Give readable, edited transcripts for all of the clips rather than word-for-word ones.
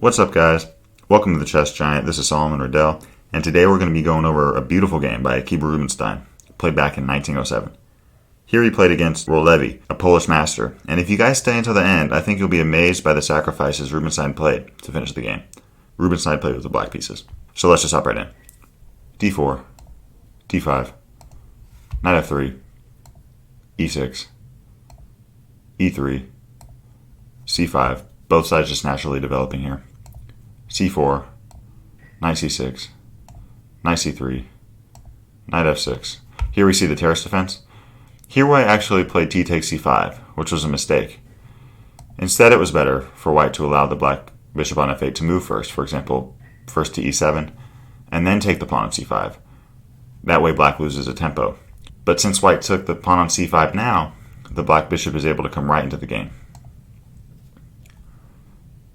What's up, guys? Welcome to the Chess Giant. This is Solomon Riddell, and today we're going to be going over a beautiful game by Akiba Rubinstein, played back in 1907. Here he played against Rotlewi, a Polish master, and if you guys stay until the end, I think you'll be amazed by the sacrifices Rubinstein played to finish the game. Rubinstein played with the black pieces. So let's just hop right in. d4, d5, knight f3, e6, e3, c5, both sides just naturally developing here. c4, knight c6, knight c3, knight f6. Here we see the Tarrasch defense. Here White actually played t takes c5, which was a mistake. Instead, it was better for White to allow the black bishop on f8 to move first, for example, first to e7, and then take the pawn on c5. That way Black loses a tempo. But since White took the pawn on c5 now, the black bishop is able to come right into the game.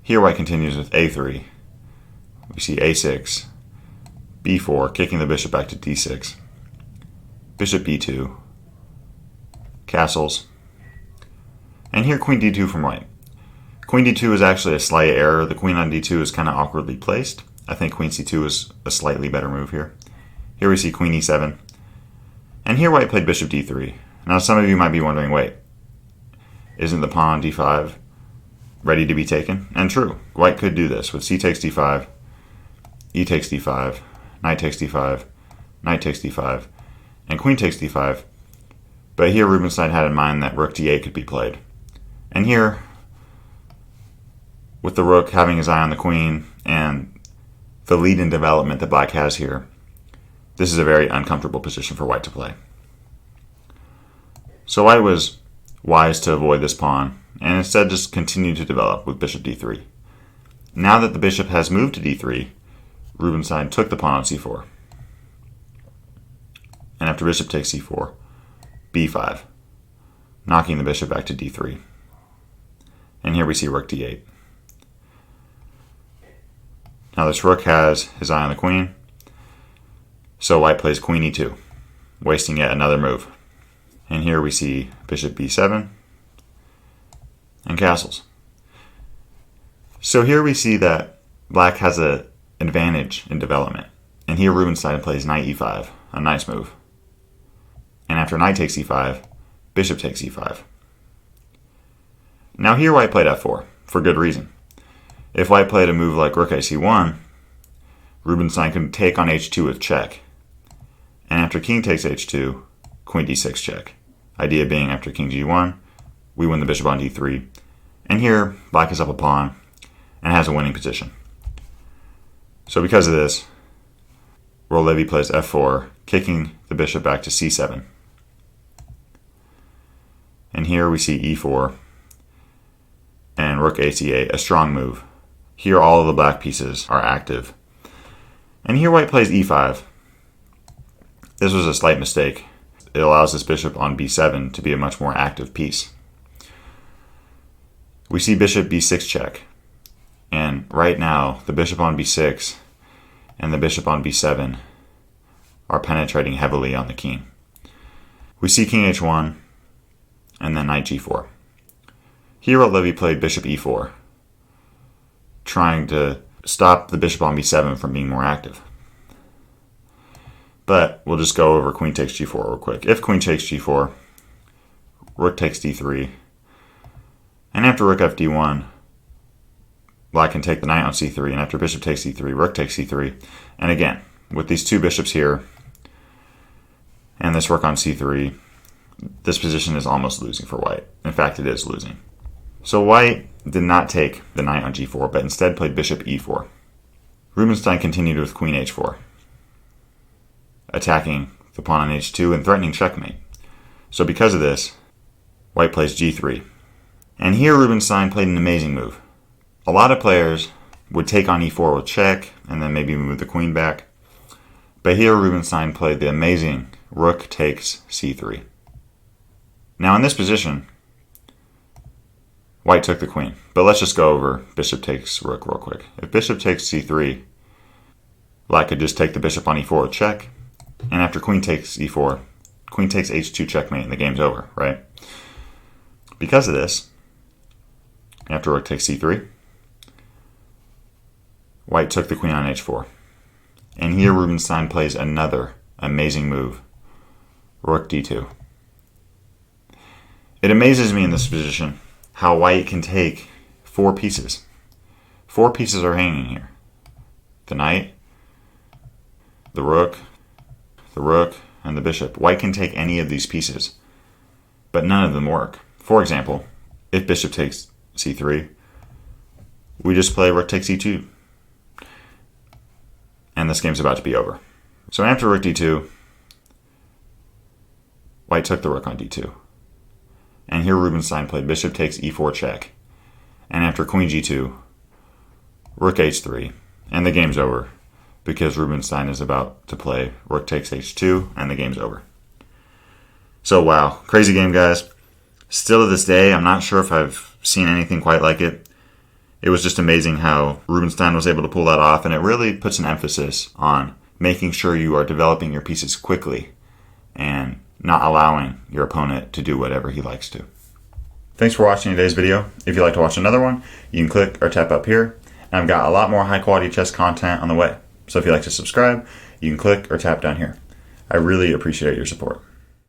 Here White continues with a3. We see a6, b4, kicking the bishop back to d6, bishop b2, castles, and here queen d2 from White. Queen d2 is actually a slight error. The queen on d2 is kind of awkwardly placed. I think queen c2 is a slightly better move here. Here we see queen e7, and here White played bishop d3. Now some of you might be wondering, wait, isn't the pawn on d5 ready to be taken? And true, White could do this with c takes d5, e takes d5, knight takes d5, knight takes d5, and queen takes d5. But here Rubinstein had in mind that rook d8 could be played. And here, with the rook having his eye on the queen and the lead in development that Black has here, this is a very uncomfortable position for White to play. So White was wise to avoid this pawn and instead just continue to develop with bishop d3. Now that the bishop has moved to d3, Rubinstein took the pawn on c4. And after bishop takes c4, b5, knocking the bishop back to d3. And here we see rook d8. Now this rook has his eye on the queen, so White plays queen e2, wasting yet another move. And here we see bishop b7 and castles. So here we see that Black has an advantage in development. And here Rubinstein plays knight e5, a nice move. And after knight takes e5, bishop takes e5. Now here White played f4, for good reason. If White played a move like rook ac1, Rubinstein could take on h2 with check. And after king takes h2, queen d6 check. Idea being after king g1, we win the bishop on d3. And here, Black is up a pawn and has a winning position. So because of this, Rotlewi plays f4, kicking the bishop back to c7. And here we see e4 and rook ac8, a strong move. Here all of the black pieces are active. And here White plays e5. This was a slight mistake. It allows this bishop on b7 to be a much more active piece. We see bishop b6 check. And right now, the bishop on b6 and the bishop on b7 are penetrating heavily on the king. We see king h1 and then knight g4. Here Rotlewi played bishop e4, trying to stop the bishop on b7 from being more active. But we'll just go over queen takes g4 real quick. If queen takes g4, rook takes d3, and after rook fd1, Black can take the knight on c3, and after bishop takes c3, rook takes c3. And again, with these two bishops here, and this rook on c3, this position is almost losing for White. In fact, it is losing. So White did not take the knight on g4, but instead played bishop e4. Rubinstein continued with queen h4, attacking the pawn on h2 and threatening checkmate. So because of this, White plays g3. And here Rubinstein played an amazing move. A lot of players would take on e4 with check and then maybe move the queen back. But here Rubinstein played the amazing rook takes c3. Now in this position, White took the queen. But let's just go over bishop takes rook real quick. If bishop takes c3, Black could just take the bishop on e4 with check. And after queen takes e4, queen takes h2 checkmate and the game's over, right? Because of this, after rook takes c3, White took the queen on h4. And here Rubinstein plays another amazing move, rook d2. It amazes me in this position how white can take 4 pieces. 4 pieces are hanging here. The knight, the rook, and the bishop. White can take any of these pieces, but none of them work. For example, if bishop takes c3, we just play rook takes e2. And this game's about to be over. So after rook d2, white took the rook on d2. And here Rubinstein played bishop takes e4 check. And after queen g2, rook h3. And the game's over because Rubinstein is about to play rook takes h2 and the game's over. So wow, crazy game, guys. Still to this day, I'm not sure if I've seen anything quite like it. It was just amazing how Rubinstein was able to pull that off, and it really puts an emphasis on making sure you are developing your pieces quickly and not allowing your opponent to do whatever he likes to. Thanks for watching today's video. If you'd like to watch another one, you can click or tap up here. And I've got a lot more high quality chess content on the way. So if you'd like to subscribe, you can click or tap down here. I really appreciate your support.